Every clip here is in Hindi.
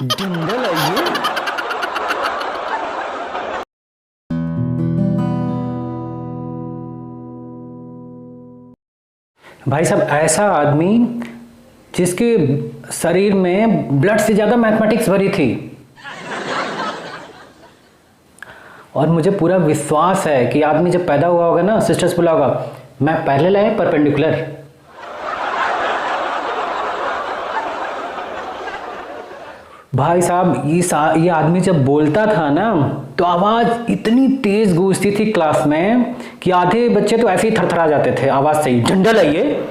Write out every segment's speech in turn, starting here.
डिंडल आइए। भाई साहब, ऐसा आदमी जिसके शरीर में ब्लड से ज्यादा मैथमेटिक्स भरी थी, और मुझे पूरा विश्वास है कि आदमी जब पैदा हुआ होगा ना, सिस्टर्स बोला होगा मैं पहले लाए परपेंडिकुलर। भाई साहब, ये आदमी जब बोलता था ना तो आवाज इतनी तेज गूंजती थी क्लास में कि आधे बच्चे तो ऐसे ही थरथरा जाते थे आवाज से ही। डंडल आइए।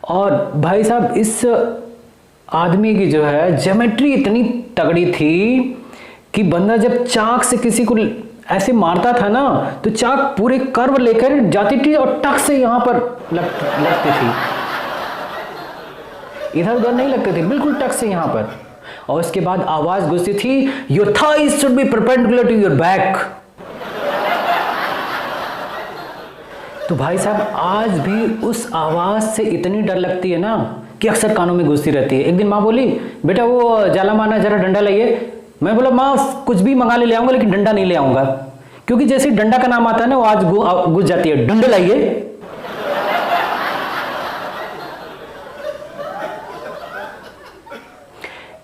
और भाई साहब, इस आदमी की जो है ज्योमेट्री इतनी तगड़ी थी कि बंदा जब चाक से किसी को ऐसे मारता था ना तो चाक पूरे कर्व लेकर जाती थी और टक से यहां पर लगती थी, इधर उधर नहीं लगते थे, बिल्कुल टक से यहां पर। और उसके बाद आवाज गूंजती थी, your thighs should be perpendicular to your back. तो भाई साहब, आज भी उस आवाज से इतनी डर लगती है ना कि अक्सर कानों में गूंजती रहती है। एक दिन माँ बोली, बेटा वो जाला माना जरा डंडा लाइए। मैं बोला माँ कुछ भी मंगा ले आऊंगा लेकिन डंडा नहीं ले आऊंगा, क्योंकि जैसे डंडा का नाम आता है ना वो आज घुस जाती है। डंडा लाइए।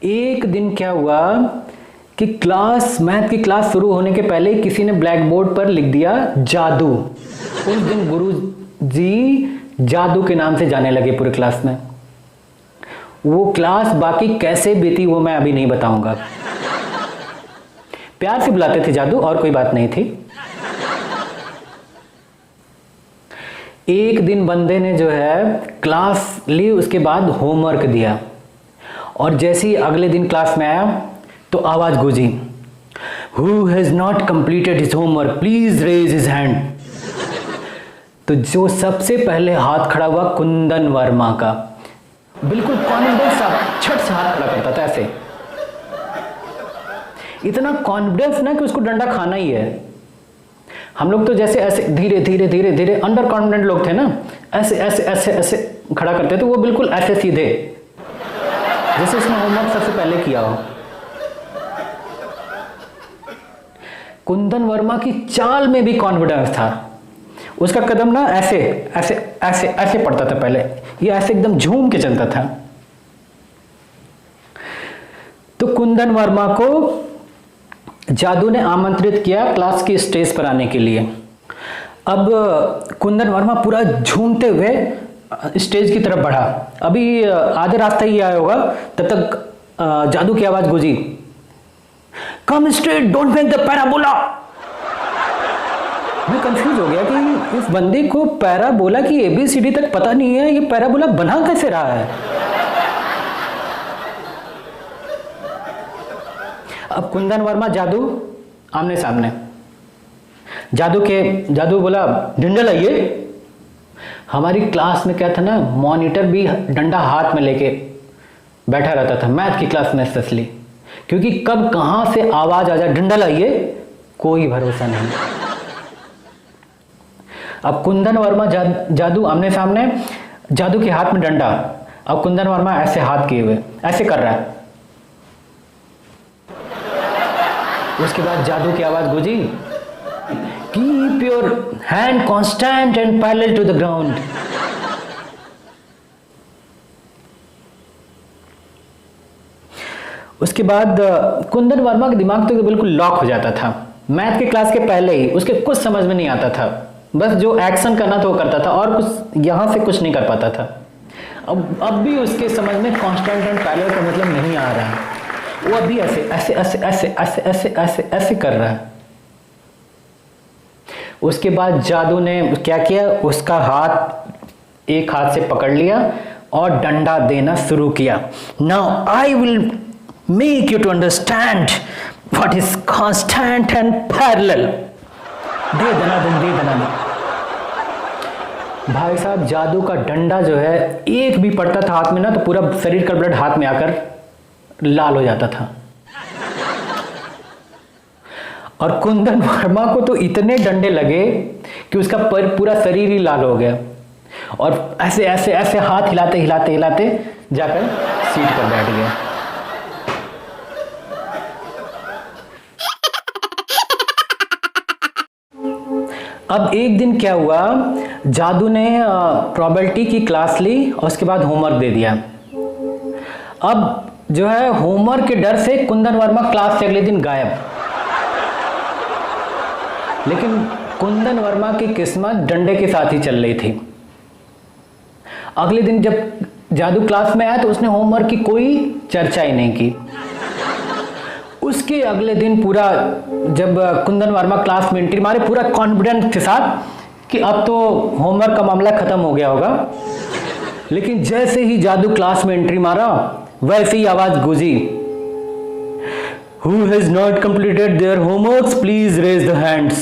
एक दिन क्या हुआ कि मैथ की क्लास शुरू होने के पहले किसी ने ब्लैक बोर्ड पर लिख दिया जादू। उस दिन गुरु जी जादू के नाम से जाने लगे पूरे क्लास में। वो क्लास बाकी कैसे बीती वो मैं अभी नहीं बताऊंगा। प्यार से बुलाते थे जादू, और कोई बात नहीं थी। एक दिन बंदे ने जो है क्लास ली, उसके बाद होमवर्क दिया, और जैसे ही अगले दिन क्लास में आया तो आवाज गूंजी, who has not completed his homework please raise his hand. तो जो सबसे पहले हाथ खड़ा हुआ कुंदन वर्मा का, बिल्कुल कॉन्फिडेंस सा छट से हाथ खड़ा करता था ऐसे, इतना कॉन्फिडेंस ना कि उसको डंडा खाना ही है। हम लोग तो जैसे ऐसे धीरे धीरे धीरे धीरे अंडर कॉन्फिडेंट लोग थे ना, ऐसे ऐसे ऐसे ऐसे खड़ा करते थे, वो बिल्कुल ऐसे सीधे जैसे उसने होमवर्क सबसे पहले किया हो। कुंदन वर्मा की चाल में भी कॉन्फिडेंस था। उसका कदम ना ऐसे ऐसे ऐसे ऐसे पड़ता था पहले, ये ऐसे एकदम झूम के चलता था। तो कुंदन वर्मा को जादू ने आमंत्रित किया क्लास की स्टेज पर आने के लिए। अब कुंदन वर्मा पूरा झूमते हुए स्टेज की तरफ बढ़ा। अभी आधे रास्ते ही आया होगा, तब तक जादू की आवाज गूंजी, come straight don't make the parabola. मैं कंफ्यूज हो गया कि इस बंदे को पैराबोला की एबीसीडी तक पता नहीं है, ये पैराबोला बना कैसे रहा है। अब कुंदन वर्मा जादू आमने सामने। जादू बोला डंडा लाइए। हमारी क्लास में क्या था ना, मॉनिटर भी डंडा हाथ में लेके बैठा रहता था मैथ की क्लास में स्पेशली, क्योंकि कब कहां से आवाज आ जाए डंडा लाइए कोई भरोसा नहीं। अब कुंदन वर्मा जादू आमने सामने, जादू के हाथ में डंडा। अब कुंदन वर्मा ऐसे हाथ किए हुए ऐसे कर रहा है। उसके बाद जादू की आवाज गूंजी, keep your hand constant and parallel to the ground. उसके बाद कुंदन वर्मा का दिमाग तो बिल्कुल लॉक हो जाता था। मैथ की क्लास के पहले ही उसके कुछ समझ में नहीं आता था, बस जो एक्शन करना था वो करता था, और कुछ यहां से कुछ नहीं कर पाता था। अब भी उसके समझ में कांस्टेंट एंड पैरेलल का मतलब नहीं आ रहा है। वो अभी ऐसे ऐसे ऐसे ऐसे ऐसे ऐसे ऐसे ऐसे कर रहा है। उसके बाद जादू ने क्या किया, उसका हाथ एक हाथ से पकड़ लिया और डंडा देना शुरू किया। Now I will make you to understand what is constant and parallel. दे दना। भाई साहब, जादू का डंडा जो है एक भी पड़ता था हाथ में ना तो पूरा शरीर का ब्लड हाथ में आकर लाल हो जाता था। और कुंदन वर्मा को तो इतने डंडे लगे कि उसका पूरा शरीर ही लाल हो गया। और ऐसे ऐसे ऐसे हाथ हिलाते हिलाते हिलाते जाकर सीट पर बैठ गया। अब एक दिन क्या हुआ, जादू ने प्रोबेबिलिटी की क्लास ली और उसके बाद होमवर्क दे दिया। अब जो है होमवर्क के डर से कुंदन वर्मा क्लास से अगले दिन गायब। लेकिन कुंदन वर्मा की किस्मत डंडे के साथ ही चल रही थी। अगले दिन जब जादू क्लास में आया तो उसने होमवर्क की कोई चर्चा ही नहीं की। उसके अगले दिन पूरा जब कुंदन वर्मा क्लास में एंट्री मारे, पूरा कॉन्फिडेंस के साथ कि अब तो होमवर्क का मामला खत्म हो गया होगा। लेकिन जैसे ही जादू क्लास में एंट्री मारा वैसे ही आवाज गूंजी, Who has not completed their homeworks, please raise the hands।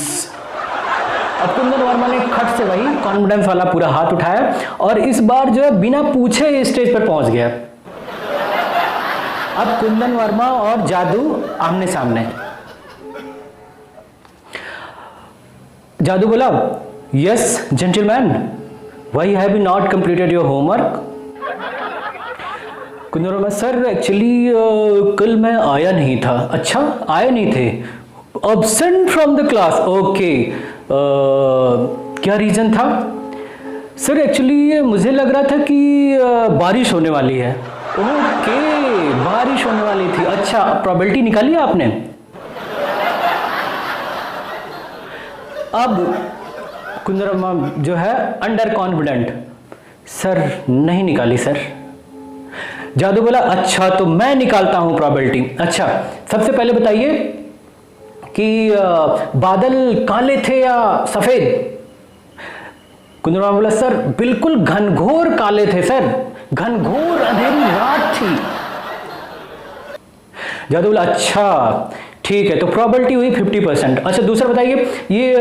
अब कुंदन वर्मा ने खट से वही कॉन्फिडेंस वाला पूरा हाथ उठाया और इस बार जो है बिना पूछे स्टेज पर पहुंच गया। अब कुंदन वर्मा और जादू आमने सामने। जादू बोला, yes gentleman, why have you not completed your homework? Kundan Verma, sir actually कल मैं आया नहीं था। अच्छा, आए नहीं थे, absent from the class, okay. क्या रीजन था? सर एक्चुअली मुझे लग रहा था कि बारिश होने वाली है। ओके, बारिश होने वाली थी, अच्छा। प्रोबेबिलिटी निकाली आपने? अब कुंदन वर्मा जो है अंडर कॉन्फिडेंट, सर नहीं निकाली सर। जादू बोला, अच्छा तो मैं निकालता हूं प्रोबेबिलिटी। अच्छा, सबसे पहले बताइए कि बादल काले थे या सफेद? कुंदन वर्मा बोला, सर बिल्कुल घनघोर काले थे सर, घनघोर अंधेरी रात थी। जादू बोला, अच्छा ठीक है, तो प्रोबेबिलिटी हुई 50%। अच्छा दूसरा बताइए, ये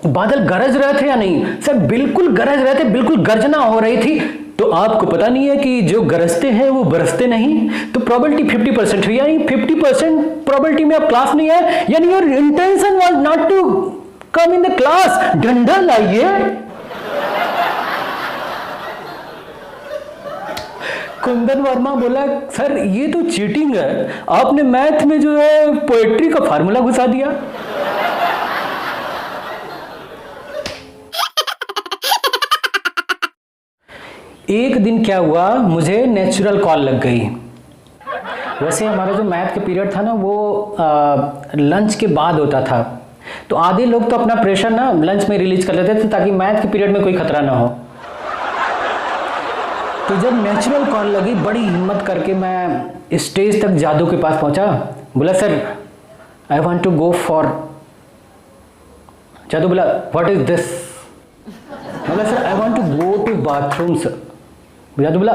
बादल गरज रहे थे या नहीं? सर बिल्कुल गरज रहे थे, बिल्कुल गर्जना हो रही थी। तो आपको पता नहीं है कि जो गरजते हैं वो बरसते नहीं? तो प्रोबेबिलिटी 50% हुई, यानी 50% प्रोबेबिलिटी में आप क्लास नहीं है, यानी your intention was not to come in the class. डंडा लाइए। कुंदन वर्मा बोला, सर ये तो चीटिंग है, आपने मैथ में जो है पोएट्री का फार्मूला घुसा दिया। एक दिन क्या हुआ, मुझे नेचुरल कॉल लग गई। वैसे हमारा जो मैथ के पीरियड था ना वो लंच के बाद होता था, तो आधे लोग तो अपना प्रेशर ना लंच में रिलीज कर लेते थे ताकि मैथ के पीरियड में कोई खतरा ना हो। तो जब नेचुरल कॉल लगी, बड़ी हिम्मत करके मैं स्टेज तक जादू के पास पहुंचा। बोला, sir I want to go for. Jadu बोला, व्हाट इज दिस? बोला, sir I want to go to bathroom sir. Jadu बोला,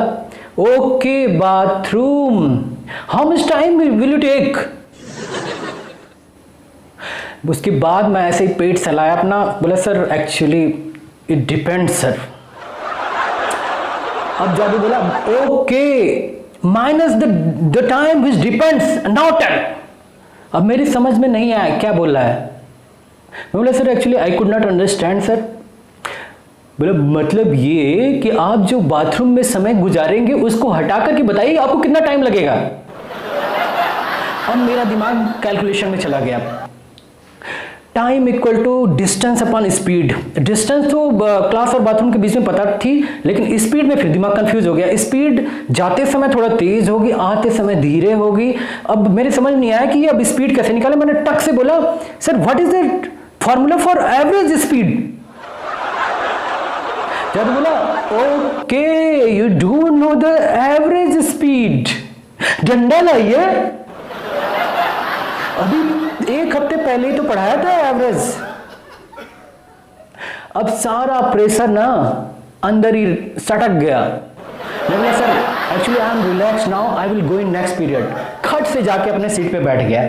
okay bathroom, how much time will you take? उसके बाद मैं ऐसे ही पेट सहलाया अपना। बोला, sir actually it depends sir. अब जादू बोला, okay minus the time which depends not. अब मेरी समझ में नहीं आया क्या बोल रहा है। मैं बोला, sir actually I could not understand sir. बोला, मतलब ये कि आप जो बाथरूम में समय गुजारेंगे उसको हटा करके बताइए आपको कितना टाइम लगेगा। अब मेरा दिमाग कैलकुलेशन में चला गया। Time equal to distance upon speed. Distance तो क्लास और बाथरूम के बीच में पता थी, लेकिन स्पीड में फिर दिमाग कंफ्यूज हो गया। स्पीड जाते समय थोड़ा तेज होगी, आते समय धीरे होगी। अब मेरे समझ नहीं आया कि अब स्पीड कैसे निकाले। मैंने टक से बोला, sir what is the formula for average speed? जादू बोला, okay you don't know the average speed, डंडा लाइए। अभी एक हफ्ते पहले ही तो पढ़ाया था एवरेज। अब सारा प्रेशर ना अंदर ही सटक गया। मैंने, sir actually I am relax now, I will go in next period. खट से जाके अपने सीट पे बैठ गया।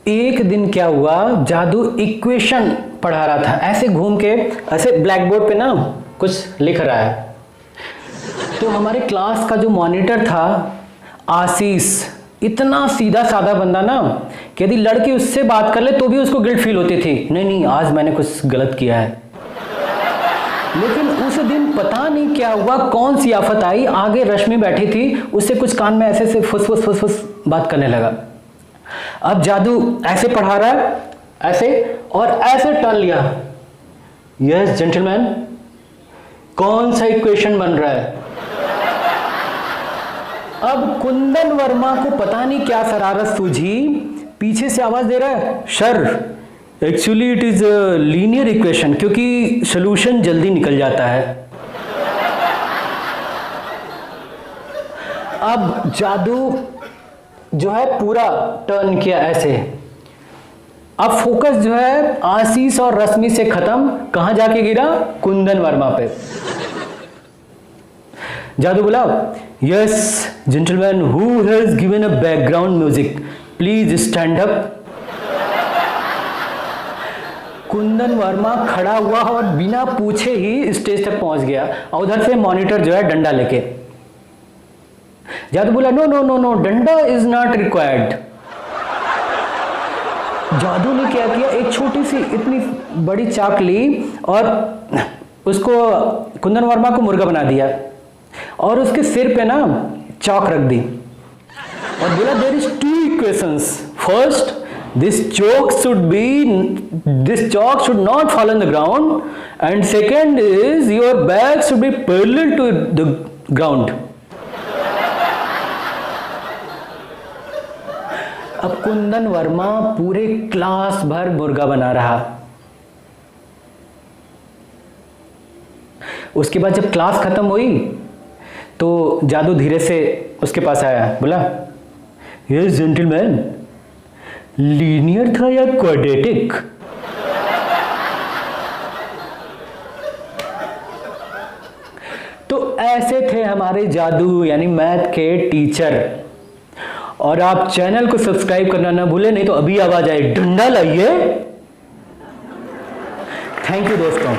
एक दिन क्या हुआ, जादू इक्वेशन पढ़ा रहा था, ऐसे घूम के ऐसे ब्लैक बोर्ड पे ना कुछ लिख रहा है। तो हमारे क्लास का जो मॉनिटर था आशीष, इतना सीधा साधा बंदा ना कि यदि लड़की उससे बात कर ले तो भी उसको गिल्ट फील होती थी, नहीं नहीं आज मैंने कुछ गलत किया है। लेकिन उस दिन पता नहीं क्या हुआ, कौन सी आफत आई, आगे रश्मि बैठी थी, उससे कुछ कान में ऐसे से फुस फुस फुस फुस बात करने लगा। अब जादू ऐसे पढ़ा रहा है, ऐसे और ऐसे टर्न लिया। यस जेंटलमैन, कौन सा इक्वेशन बन रहा है? अब कुंदन वर्मा को पता नहीं क्या शरारत सूझी, पीछे से आवाज दे रहा है, sir actually it is linear equation, क्योंकि सॉल्यूशन जल्दी निकल जाता है। अब जादू जो है पूरा टर्न किया ऐसे। अब फोकस जो है आशीष और रश्मि से खत्म, कहां जाके गिरा? कुंदन वर्मा पे। जादू बोला, yes gentleman, who has given a background music, please stand up. Kundan Verma खड़ा हुआ और बिना पूछे ही स्टेज तक पहुंच गया, और उधर से मॉनिटर जो है डंडा लेके। जादू बोला, नो नो नो नो, डंडा इज नॉट रिक्वायर्ड। जादू ने क्या किया, एक छोटी सी इतनी बड़ी चाक ली और उसको कुंदन वर्मा को मुर्गा बना दिया और उसके सिर पे ना चाक रख दी और बोला, there is two equations, first this chalk should not fall on the ground, and second is your back should be parallel to the ground. अब कुंदन वर्मा पूरे क्लास भर मुर्गा बना रहा। उसके बाद जब क्लास खत्म हुई तो जादू धीरे से उसके पास आया, बोला, यस जेंटलमैन, लीनियर था या क्वाड्रेटिक? तो ऐसे थे हमारे जादू यानी मैथ के टीचर। और आप चैनल को सब्सक्राइब करना ना भूलें, नहीं तो अभी आवाज आए, डंडा लाइए। थैंक यू दोस्तों।